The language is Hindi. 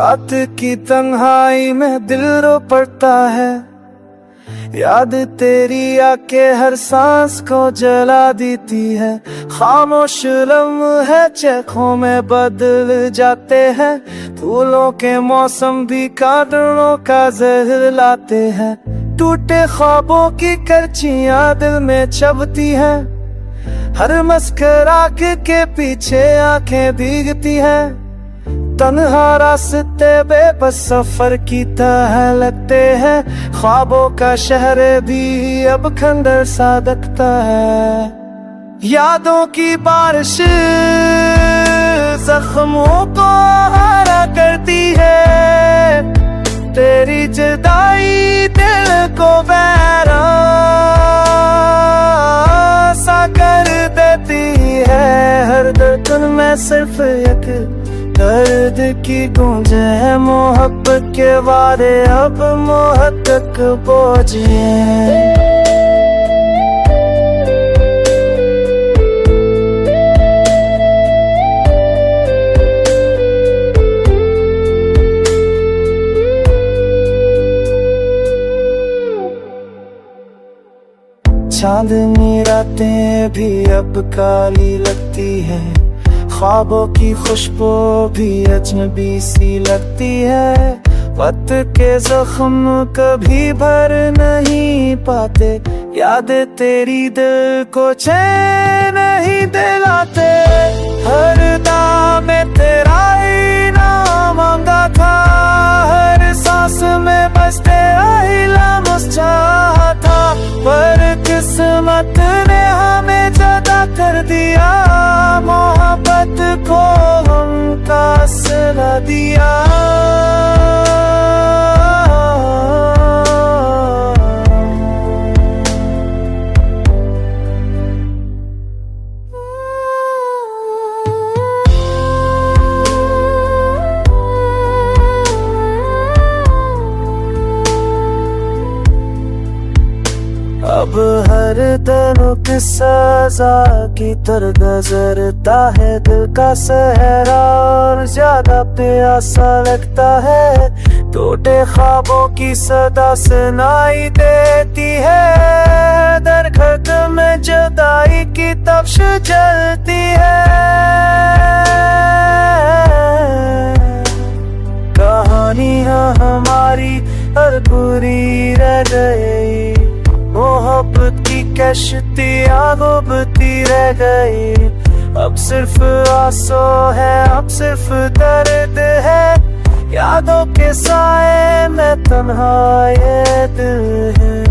रात की तन्हाई में दिल रो पड़ता है, याद तेरी आके हर सांस को जला देती है। खामोश लम्हे चेखों में बदल जाते हैं, फूलों के मौसम भी कांटों का जहर लाते हैं। टूटे ख्वाबों की करचियां दिल में चबती हैं, हर मुस्कुराहट के पीछे आंखें भीगती हैं। तन्हा रास्ते बेबस सफर की तरह लगते हैं, ख्वाबों का शहर भी अब खंडर सा दिखता है। यादों की बारिश जख्मों को हरा करती है, तेरी जुदाई दिल को बहरा सा कर देती है। हर दर्द में सिर्फ एक दर्द की गूंज है, मोहब्बत के वादे अब मोहब्बत तक पहुंचे हैं। चांदनी रातें भी अब काली लगती है, ख्वाबों की खुशबू भी अजनबी सी लगती है। वक्त के जख्म कभी भर नहीं पाते, याद तेरी दिल को चैन नहीं दिलाते। हर दाम में तेरा ही नाम मांगा था, हर सांस में बस तेरा ही लम्हा चाहा था, पर किस्मत ने हमें जुदा कर दिया। मोहब्बत को हमका सिला दिया। अब हर दर्द की सजा की तरह गुजरता है दिल का सहरा, और ज्यादा प्यासा लगता है। टूटे ख्वाबों की सदा सुनाई देती है, दरखत में जुदाई की तपश जलती है। कहानियां हमारी अधूरी रह गई, मोहब्बत की कश्तियां डूबती रह गई। अब सिर्फ आंसू है, अब सिर्फ दर्द है, यादों के साए में तन्हा ये दिल है।